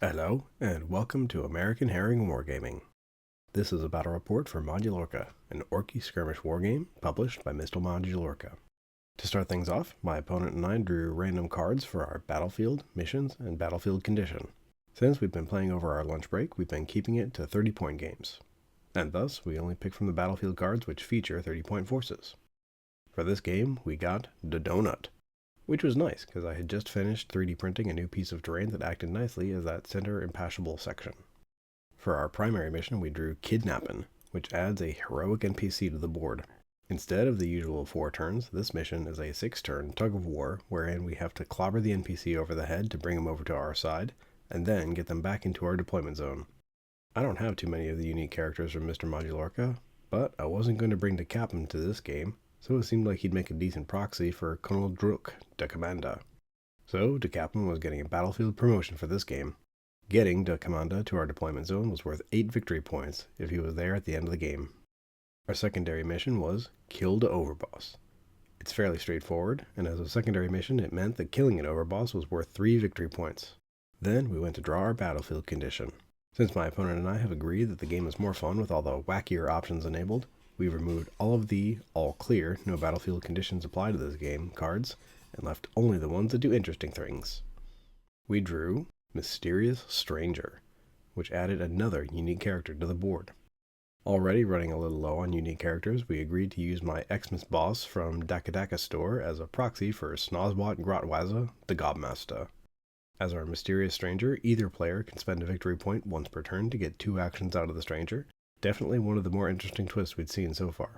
Hello, and welcome to American Herring Wargaming. This is a battle report for Modulorka, an Orky skirmish wargame published by Mr. Modulorka. To start things off, my opponent and I drew random cards for our battlefield, missions, and battlefield condition. Since we've been playing over our lunch break, we've been keeping it to 30-point games. And thus, we only pick from the battlefield cards which feature 30-point forces. For this game, we got the Donut, which was nice because I had just finished 3D printing a new piece of terrain that acted nicely as that center impassable section. For our primary mission, we drew Kidnappin', which adds a heroic NPC to the board. Instead of the usual 4 turns, this mission is a 6-turn tug-of-war wherein we have to clobber the NPC over the head to bring him over to our side, and then get them back into our deployment zone. I don't have too many of the unique characters from Mr. Modulorka, but I wasn't going to bring the Captain to this game, so it seemed like he'd make a decent proxy for Colonel Druk, de Commanda. So, de Captain was getting a battlefield promotion for this game. Getting de Commanda to our deployment zone was worth 8 victory points if he was there at the end of the game. Our secondary mission was Kill the Overboss. It's fairly straightforward, and as a secondary mission it meant that killing an overboss was worth 3 victory points. Then we went to draw our battlefield condition. Since my opponent and I have agreed that the game is more fun with all the wackier options enabled, we removed all of the all clear, no battlefield conditions apply to this game cards, and left only the ones that do interesting things. We drew Mysterious Stranger, which added another unique character to the board. Already running a little low on unique characters, we agreed to use my Xmas boss from Daka store as a proxy for Snozwat Grotwaza, the Gobmaster. As our Mysterious Stranger, either player can spend a victory point once per turn to get 2 actions out of the stranger. Definitely one of the more interesting twists we'd seen so far.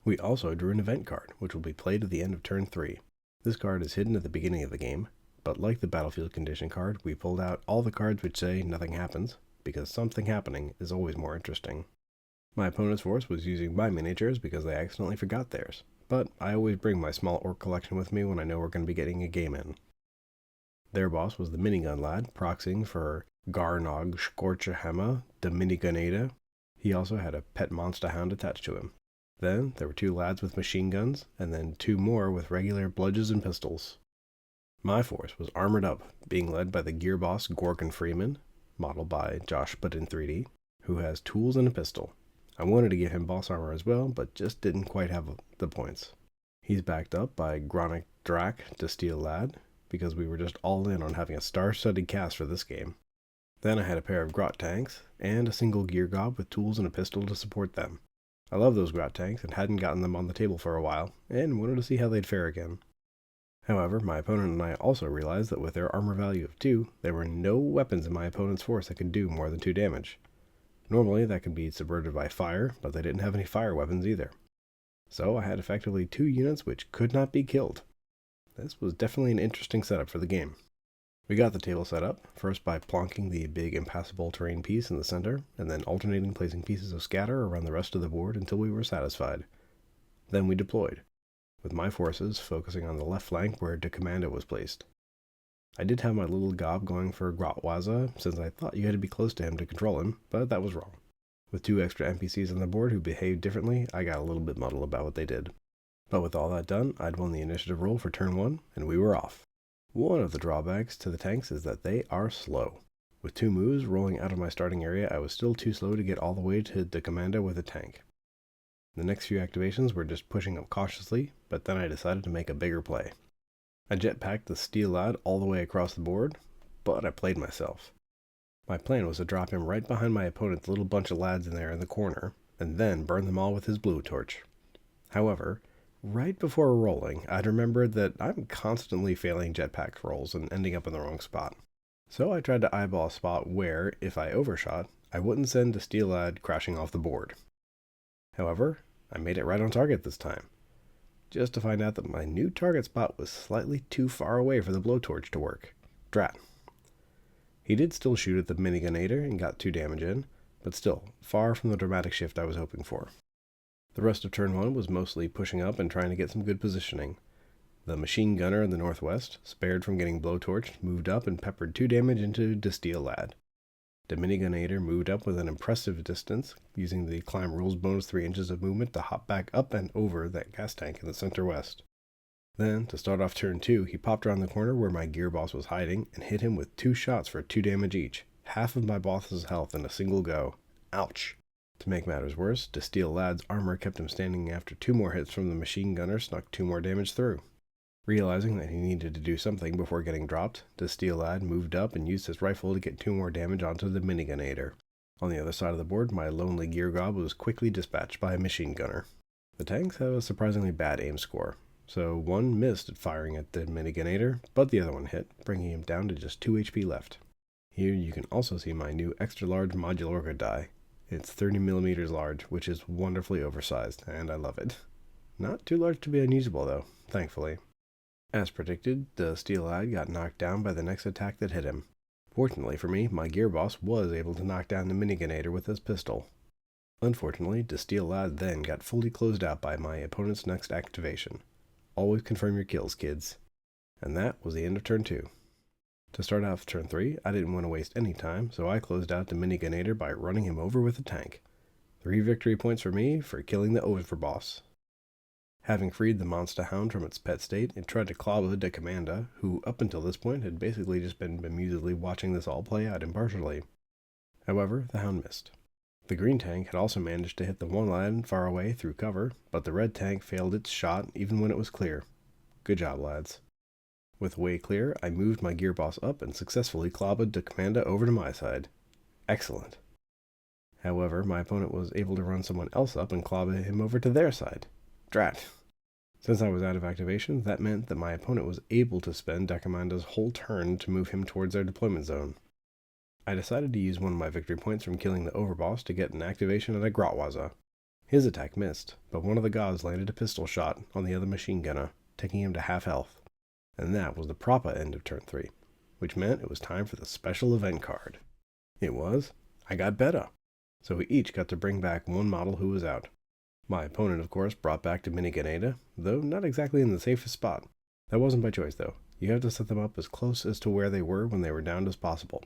We also drew an event card, which will be played at the end of turn 3. This card is hidden at the beginning of the game, but like the battlefield condition card, we pulled out all the cards which say nothing happens, because something happening is always more interesting. My opponent's force was using my miniatures because they accidentally forgot theirs, but I always bring my small orc collection with me when I know we're going to be getting a game in. Their boss was the minigun lad, proxying for Garnog Skorchahema, the minigunada. He also had a pet monster hound attached to him. Then there were 2 lads with machine guns, and then 2 more with regular bludgeons and pistols. My force was armored up, being led by the gear boss Gorgon Freeman, modeled by Josh but in 3D, who has tools and a pistol. I wanted to give him boss armor as well, but just didn't quite have the points. He's backed up by Gronic Drak, the steel lad, because we were just all in on having a star-studded cast for this game. Then I had a pair of grot tanks, and a single gear gob with tools and a pistol to support them. I love those grot tanks and hadn't gotten them on the table for a while, and wanted to see how they'd fare again. However, my opponent and I also realized that with their armor value of 2, there were no weapons in my opponent's force that could do more than 2 damage. Normally that could be subverted by fire, but they didn't have any fire weapons either. So I had effectively 2 units which could not be killed. This was definitely an interesting setup for the game. We got the table set up, first by plonking the big impassable terrain piece in the center, and then alternating placing pieces of scatter around the rest of the board until we were satisfied. Then we deployed, with my forces focusing on the left flank where de Commanda was placed. I did have my little gob going for Grotwaza, since I thought you had to be close to him to control him, but that was wrong. With 2 extra NPCs on the board who behaved differently, I got a little bit muddled about what they did. But with all that done, I'd won the initiative roll for turn 1, and we were off. One of the drawbacks to the tanks is that they are slow. With 2 moves rolling out of my starting area, I was still too slow to get all the way to the Commanda with a tank. The next few activations were just pushing up cautiously, but then I decided to make a bigger play. I jetpacked the steel lad all the way across the board, but I played myself. My plan was to drop him right behind my opponent's little bunch of lads in there in the corner, and then burn them all with his blue torch. However, right before rolling, I'd remembered that I'm constantly failing jetpack rolls and ending up in the wrong spot. So I tried to eyeball a spot where, if I overshot, I wouldn't send the steel lad crashing off the board. However, I made it right on target this time, just to find out that my new target spot was slightly too far away for the blowtorch to work. Drat. He did still shoot at the minigunator and got 2 damage in, but still, far from the dramatic shift I was hoping for. The rest of turn 1 was mostly pushing up and trying to get some good positioning. The machine gunner in the northwest, spared from getting blowtorched, moved up and peppered 2 damage into the steel lad. The minigunator moved up with an impressive distance, using the climb rules bonus 3 inches of movement to hop back up and over that gas tank in the center west. Then, to start off turn 2, he popped around the corner where my gear boss was hiding and hit him with 2 shots for 2 damage each, half of my boss's health in a single go. Ouch! To make matters worse, the Steel Lad's armor kept him standing after 2 more hits from the machine gunner snuck 2 more damage through. Realizing that he needed to do something before getting dropped, the Steel Lad moved up and used his rifle to get 2 more damage onto the minigunator. On the other side of the board, my lonely gear gob was quickly dispatched by a machine gunner. The tanks have a surprisingly bad aim score, so one missed at firing at the minigunator, but the other one hit, bringing him down to just 2 HP left. Here you can also see my new extra large Modulorka die. It's 30mm large, which is wonderfully oversized, and I love it. Not too large to be unusable though, thankfully. As predicted, the Steel Lad got knocked down by the next attack that hit him. Fortunately for me, my gear boss was able to knock down the minigunator with his pistol. Unfortunately, the Steel Lad then got fully closed out by my opponent's next activation. Always confirm your kills, kids. And that was the end of turn 2. To start off turn 3, I didn't want to waste any time, so I closed out the minigunator by running him over with a tank. 3 victory points for me for killing the overboss. Having freed the Monster Hound from its pet state, it tried to clobber the Commander, who up until this point had basically just been bemusedly watching this all play out impartially. However, the Hound missed. The green tank had also managed to hit the one lad far away through cover, but the red tank failed its shot even when it was clear. Good job, lads. With way clear, I moved my gear boss up and successfully clobbered the Commander over to my side. Excellent. However, my opponent was able to run someone else up and clobber him over to their side. Drat. Since I was out of activation, that meant that my opponent was able to spend Decamanda's whole turn to move him towards their deployment zone. I decided to use one of my victory points from killing the overboss to get an activation at a Grotwaza. His attack missed, but one of the gods landed a pistol shot on the other machine gunner, taking him to half health. And that was the proper end of turn 3, which meant it was time for the special event card. It was, I got better. So we each got to bring back one model who was out. My opponent, of course, brought back the minigunator, though not exactly in the safest spot. That wasn't by choice, though. You have to set them up as close as to where they were when they were downed as possible.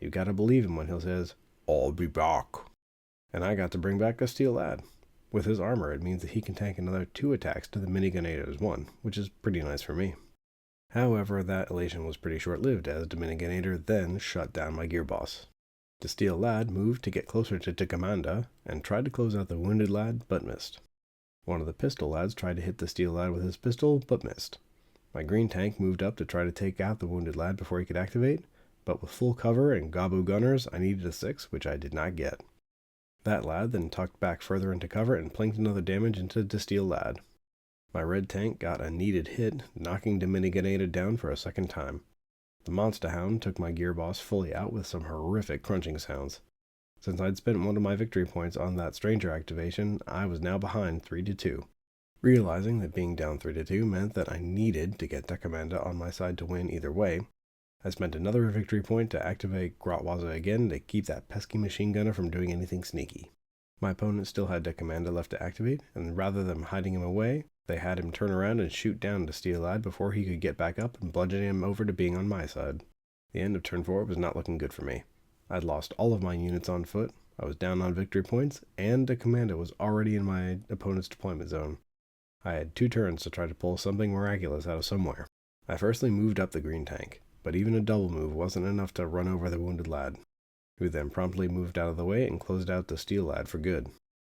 You gotta believe him when he says, "I'll be back." And I got to bring back a Steel Lad. With his armor, it means that he can tank another 2 attacks to the minigunator's 1, which is pretty nice for me. However, that elation was pretty short-lived, as the minigunator then shut down my gear boss. The Steel Lad moved to get closer to Commander and tried to close out the wounded lad, but missed. One of the pistol lads tried to hit the Steel Lad with his pistol, but missed. My green tank moved up to try to take out the wounded lad before he could activate, but with full cover and Gabu gunners, I needed a 6, which I did not get. That lad then tucked back further into cover and planked another damage into the Steel Lad. My red tank got a needed hit, knocking the minigunator down for a second time. The Monster Hound took my gear boss fully out with some horrific crunching sounds. Since I'd spent one of my victory points on that stranger activation, I was now behind 3-2. Realizing that being down 3-2 meant that I needed to get Decamanda on my side to win either way, I spent another victory point to activate Grotwaza again to keep that pesky machine gunner from doing anything sneaky. My opponent still had Decamanda left to activate, and rather than hiding him away, they had him turn around and shoot down the Steel Lad before he could get back up and bludgeon him over to being on my side. The end of turn 4 was not looking good for me. I'd lost all of my units on foot, I was down on victory points, and Decamanda was already in my opponent's deployment zone. I had 2 turns to try to pull something miraculous out of somewhere. I firstly moved up the green tank, but even a double move wasn't enough to run over the wounded lad, who then promptly moved out of the way and closed out the Steel Lad for good.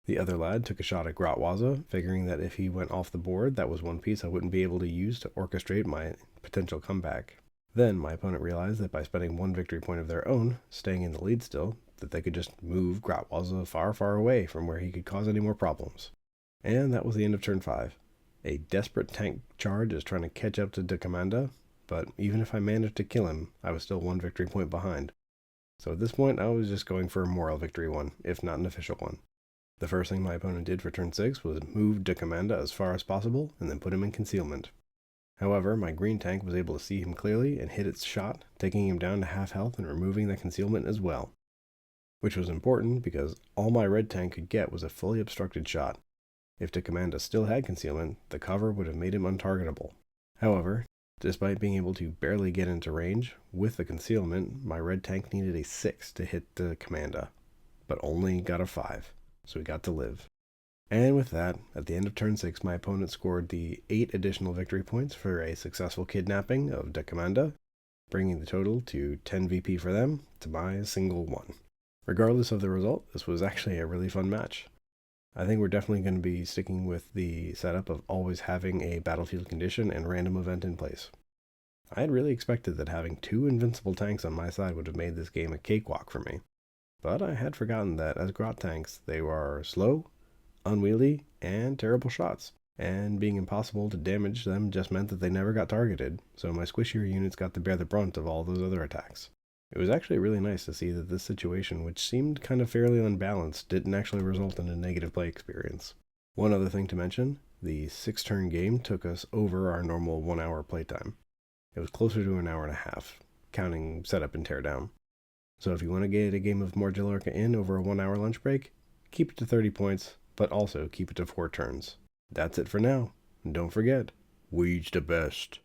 The other lad took a shot at Grotwaza, figuring that if he went off the board, that was one piece I wouldn't be able to use to orchestrate my potential comeback. Then my opponent realized that by spending 1 victory point of their own, staying in the lead still, that they could just move Grotwaza far, far away from where he could cause any more problems. And that was the end of turn 5. A desperate tank charge is trying to catch up to Decamanda, but even if I managed to kill him, I was still 1 victory point behind. So at this point, I was just going for a moral victory one, if not an official one. The first thing my opponent did for turn 6 was move Decamanda as far as possible and then put him in concealment. However, my green tank was able to see him clearly and hit its shot, taking him down to half health and removing the concealment as well. Which was important because all my red tank could get was a fully obstructed shot. If Decamanda still had concealment, the cover would have made him untargetable. However, despite being able to barely get into range, with the concealment, my red tank needed a 6 to hit the Decamanda, but only got a 5, so he got to live. And with that, at the end of turn 6, my opponent scored the 8 additional victory points for a successful kidnapping of Deffmatch, bringing the total to 10 VP for them to my single 1. Regardless of the result, this was actually a really fun match. I think we're definitely going to be sticking with the setup of always having a battlefield condition and random event in place. I had really expected that having 2 invincible tanks on my side would have made this game a cakewalk for me, but I had forgotten that as Grot tanks, they were slow, unwieldy, and terrible shots, and being impossible to damage them just meant that they never got targeted, so my squishier units got to bear the brunt of all those other attacks. It was actually really nice to see that this situation, which seemed kind of fairly unbalanced, didn't actually result in a negative play experience. One other thing to mention, the 6-turn game took us over our normal 1-hour playtime. It was closer to an hour and a half, counting setup and teardown. So if you want to get a game of Modulorka in over a 1-hour lunch break, keep it to 30 points, but also keep it to 4 turns. That's it for now, and don't forget, we's the best.